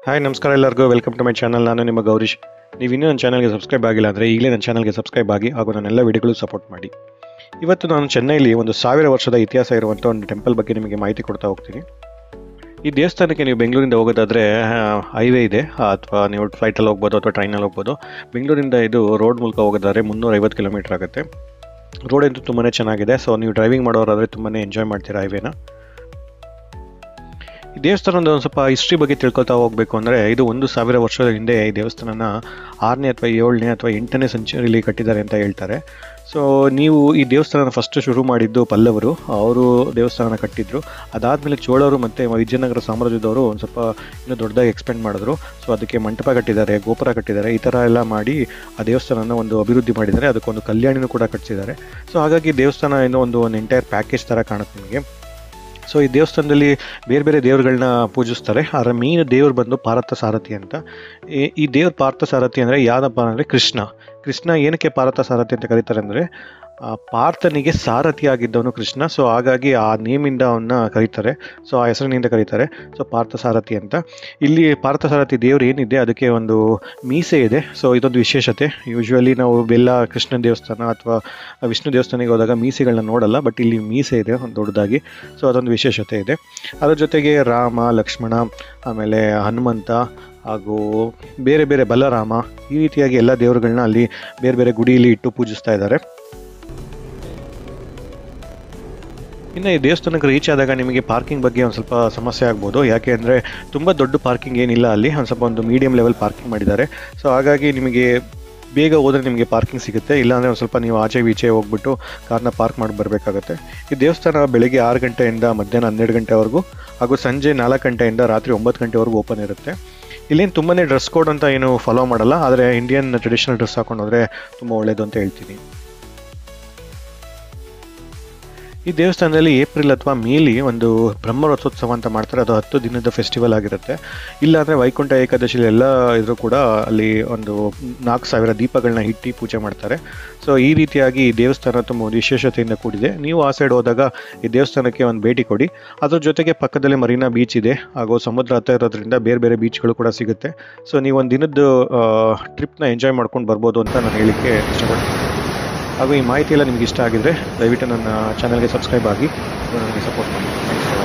Hi ನಮಸ್ಕಾರ ಎಲ್ಲರಿಗೂ welcome to my channel. ನಾನು ನಿಮ್ಮ ಗೌರೀಶ್. ನೀವು ಇನ್ನೂ ನನ್ನ ಚಾನಲ್ಗೆ ಸಬ್ಸ್ಕ್ರೈಬ್ ಆಗಿಲ್ಲ ಅಂದರೆ ಈಗಲೇ ನನ್ನ ಚಾನಲ್ಗೆ ಸಬ್ಸ್ಕ್ರೈಬ್ ಆಗಿ ಹಾಗೂ ನನ್ನೆಲ್ಲ ವಿಡಿಯೋಗಳು ಸಪೋರ್ಟ್ ಮಾಡಿ. ಇವತ್ತು ನಾನು ಚೆನ್ನೈಲಿ ಒಂದು 1000 ವರ್ಷದ ಇತಿಹಾಸ ಇರುವಂಥ ಒಂದು ಟೆಂಪಲ್ ಬಗ್ಗೆ ನಿಮಗೆ ಮಾಹಿತಿ ಕೊಡ್ತಾ ಹೋಗ್ತೀನಿ. ಈ ದೇವಸ್ಥಾನಕ್ಕೆ ನೀವು ಬೆಂಗಳೂರಿಂದ ಹೋಗೋದಾದರೆ ಹೈವೇ ಇದೆ, ಅಥವಾ ನೀವು ಫ್ಲೈಟಲ್ಲಿ ಹೋಗ್ಬೋದು ಅಥವಾ ಟ್ರೈನಲ್ಲಿ ಹೋಗ್ಬೋದು. ಬೆಂಗಳೂರಿಂದ ಇದು ರೋಡ್ ಮೂಲಕ ಹೋಗೋದಾದರೆ 350 ಕಿಲೋಮೀಟರ್ ಆಗುತ್ತೆ. ರೋಡ್ ಅಂತೂ ತುಂಬಾ ಚೆನ್ನಾಗಿದೆ. ಸೊ ನೀವು ಡ್ರೈವಿಂಗ್ ಮಾಡೋರಾದರೆ ತುಂಬಾ ಎಂಜಾಯ್ ಮಾಡ್ತೀರಾ ಹೈವೇನ. ಈ ದೇವಸ್ಥಾನದ ಒಂದು ಸ್ವಲ್ಪ ಹಿಸ್ಟ್ರಿ ಬಗ್ಗೆ ತಿಳ್ಕೊತಾ ಹೋಗಬೇಕು ಅಂದರೆ, ಇದು 1000 ವರ್ಷದ ಹಿಂದೆ ಈ ದೇವಸ್ಥಾನನ 6ನೇ ಅಥವಾ 7ನೇ ಅಥವಾ 8ನೇ ಸೆಂಚುರಿಲಿ ಕಟ್ಟಿದ್ದಾರೆ ಅಂತ ಹೇಳ್ತಾರೆ. ಸೊ ನೀವು ಈ ದೇವಸ್ಥಾನನ ಫಸ್ಟ್ ಶುರು ಮಾಡಿದ್ದು ಪಲ್ಲವರು, ಅವರು ದೇವಸ್ಥಾನ ಕಟ್ಟಿದ್ರು. ಅದಾದಮೇಲೆ ಚೋಳರು ಮತ್ತು ವಿಜಯನಗರ ಸಾಮ್ರಾಜ್ಯದವರು ಒಂದು ಸ್ವಲ್ಪ ಇನ್ನೂ ದೊಡ್ಡದಾಗಿ ಎಕ್ಸ್ಪೆಂಡ್ ಮಾಡಿದ್ರು. ಸೊ ಅದಕ್ಕೆ ಮಂಟಪ ಕಟ್ಟಿದ್ದಾರೆ, ಗೋಪುರ ಕಟ್ಟಿದ್ದಾರೆ, ಈ ಥರ ಎಲ್ಲ ಮಾಡಿ ಆ ದೇವಸ್ಥಾನನ ಒಂದು ಅಭಿವೃದ್ಧಿ ಮಾಡಿದ್ದಾರೆ. ಅದಕ್ಕೊಂದು ಕಲ್ಯಾಣಿನೂ ಕೂಡ ಕಟ್ಟಿಸಿದ್ದಾರೆ. ಸೊ ಹಾಗಾಗಿ ದೇವಸ್ಥಾನ ಏನೋ ಒಂದು ಎಂಟೈರ್ ಪ್ಯಾಕೇಜ್ ಥರ ಕಾಣುತ್ತೆ ನಿಮಗೆ. ಸೊ ಈ ದೇವಸ್ಥಾನದಲ್ಲಿ ಬೇರೆ ಬೇರೆ ದೇವರುಗಳನ್ನ ಪೂಜಿಸ್ತಾರೆ. ಅದರ ಮೇನ್ ದೇವರು ಬಂದು ಪಾರ್ಥಸಾರಥಿ ಅಂತ. ಈ ದೇವ್ರ ಪಾರ್ಥಸಾರಥಿ ಅಂದರೆ ಯಾರಪ್ಪ ಅಂದರೆ ಕೃಷ್ಣ ಏನಕ್ಕೆ ಪಾರ್ಥಸಾರಥಿ ಅಂತ ಕರೀತಾರೆ ಅಂದರೆ, ಪಾರ್ಥನಿಗೆ ಸಾರಥಿ ಆಗಿದ್ದವನು ಕೃಷ್ಣ. ಸೊ ಹಾಗಾಗಿ ಆ ನೇಮಿಂದ ಅವನ್ನ ಕರೀತಾರೆ. ಸೊ ಆ ಹೆಸರಿನಿಂದ ಕರೀತಾರೆ. ಸೊ ಪಾರ್ಥಸಾರಥಿ ಅಂತ. ಇಲ್ಲಿ ಪಾರ್ಥಸಾರಥಿ ದೇವ್ರು ಏನಿದೆ ಅದಕ್ಕೆ ಒಂದು ಮೀಸೆ ಇದೆ. ಸೊ ಇದೊಂದು ವಿಶೇಷತೆ. ಯೂಶ್ವಲಿ ನಾವು ಬೆಲ್ಲ ಕೃಷ್ಣ ದೇವಸ್ಥಾನ ಅಥವಾ ವಿಷ್ಣು ದೇವಸ್ಥಾನಕ್ಕೆ ಹೋದಾಗ ಮೀಸೆಗಳನ್ನ ನೋಡಲ್ಲ, ಬಟ್ ಇಲ್ಲಿ ಮೀಸೆ ಇದೆ ಒಂದು ದೊಡ್ಡದಾಗಿ. ಸೊ ಅದೊಂದು ವಿಶೇಷತೆ ಇದೆ. ಅದರ ಜೊತೆಗೆ ರಾಮ, ಲಕ್ಷ್ಮಣ, ಆಮೇಲೆ ಹನುಮಂತ ಹಾಗೂ ಬೇರೆ ಬೇರೆ ಬಲರಾಮ, ಈ ರೀತಿಯಾಗಿ ಎಲ್ಲ ದೇವರುಗಳನ್ನ ಅಲ್ಲಿ ಬೇರೆ ಬೇರೆ ಗುಡಿಯಲ್ಲಿ ಇಟ್ಟು ಪೂಜಿಸ್ತಾ ಇದ್ದಾರೆ. ಇನ್ನು ಈ ದೇವಸ್ಥಾನಕ್ಕೆ ರೀಚ್ ಆದಾಗ ನಿಮಗೆ ಪಾರ್ಕಿಂಗ್ ಬಗ್ಗೆ ಒಂದು ಸ್ವಲ್ಪ ಸಮಸ್ಯೆ ಆಗ್ಬೋದು. ಯಾಕೆ ಅಂದರೆ ತುಂಬ ದೊಡ್ಡ ಪಾರ್ಕಿಂಗ್ ಏನಿಲ್ಲ ಅಲ್ಲಿ, ಒಂದು ಸ್ವಲ್ಪ ಒಂದು ಮೀಡಿಯಂ ಲೆವೆಲ್ ಪಾರ್ಕಿಂಗ್ ಮಾಡಿದ್ದಾರೆ. ಸೊ ಹಾಗಾಗಿ ನಿಮಗೆ ಬೇಗ ಹೋದರೆ ನಿಮಗೆ ಪಾರ್ಕಿಂಗ್ ಸಿಗುತ್ತೆ. ಇಲ್ಲಾಂದರೆ ಒಂದು ಸ್ವಲ್ಪ ನೀವು ಆಚೆ ಈಚೆ ಹೋಗ್ಬಿಟ್ಟು ಕಾರ್ನ ಪಾರ್ಕ್ ಮಾಡಿ ಬರಬೇಕಾಗುತ್ತೆ. ಈ ದೇವಸ್ಥಾನ ಬೆಳಗ್ಗೆ 6 ಗಂಟೆಯಿಂದ ಮಧ್ಯಾಹ್ನ 12 ಗಂಟೆವರೆಗೂ ಹಾಗೂ ಸಂಜೆ 4 ಗಂಟೆಯಿಂದ ರಾತ್ರಿ 9 ಗಂಟೆವರೆಗೂ ಓಪನ್ ಇರುತ್ತೆ. ಇಲ್ಲೇನು ತುಂಬಾ ಡ್ರೆಸ್ ಕೋಡ್ ಅಂತ ಏನು ಫಾಲೋ ಮಾಡಲ್ಲ, ಆದರೆ ಇಂಡಿಯನ್ ಟ್ರೆಡಿಷನಲ್ ಡ್ರೆಸ್ ಹಾಕೊಂಡು ಹೋದರೆ ತುಂಬ ಒಳ್ಳೆಯದು ಅಂತ ಹೇಳ್ತೀನಿ. ಈ ದೇವಸ್ಥಾನದಲ್ಲಿ ಏಪ್ರಿಲ್ ಅಥವಾ ಮೇಲಿ ಒಂದು ಬ್ರಹ್ಮರಥೋತ್ಸವ ಅಂತ ಮಾಡ್ತಾರೆ. ಅದು 10 ದಿನದ ಫೆಸ್ಟಿವಲ್ ಆಗಿರುತ್ತೆ. ಇಲ್ಲಾಂದರೆ ವೈಕುಂಠ ಏಕಾದಶಿಲಿ ಎಲ್ಲ ಇದ್ರೂ ಕೂಡ ಅಲ್ಲಿ ಒಂದು 4000 ದೀಪಗಳನ್ನ ಇಟ್ಟು ಪೂಜೆ ಮಾಡ್ತಾರೆ. ಸೊ ಈ ರೀತಿಯಾಗಿ ಈ ದೇವಸ್ಥಾನ ತುಂಬ ಒಂದು ವಿಶೇಷತೆಯಿಂದ ಕೂಡಿದೆ. ನೀವು ಆ ಸೈಡ್ ಹೋದಾಗ ಈ ದೇವಸ್ಥಾನಕ್ಕೆ ಒಂದು ಭೇಟಿ ಕೊಡಿ. ಅದ್ರ ಜೊತೆಗೆ ಪಕ್ಕದಲ್ಲೇ ಮರೀನಾ ಬೀಚ್ ಇದೆ, ಹಾಗೂ ಸಮುದ್ರ ಹತ್ತಿರ ಇರೋದ್ರಿಂದ ಬೇರೆ ಬೇರೆ ಬೀಚ್ಗಳು ಕೂಡ ಸಿಗುತ್ತೆ. ಸೊ ನೀವು ಒಂದು ದಿನದ ಟ್ರಿಪ್ನ ಎಂಜಾಯ್ ಮಾಡ್ಕೊಂಡು ಬರ್ಬೋದು ಅಂತ ನಾನು ಹೇಳಲಿಕ್ಕೆ ಇಷ್ಟಪಡ್ತೀನಿ. ಹಾಗೂ ಈ ಮಾಹಿತಿ ಎಲ್ಲ ನಿಮ್ಗೆ ಇಷ್ಟ ಆಗಿದ್ರೆ ದಯವಿಟ್ಟು ನನ್ನ ಚಾನಲ್ಗೆ ಸಬ್ಸ್ಕ್ರೈಬ್ ಆಗಿ ನನಗೆ ಸಪೋರ್ಟ್ ಮಾಡಿ.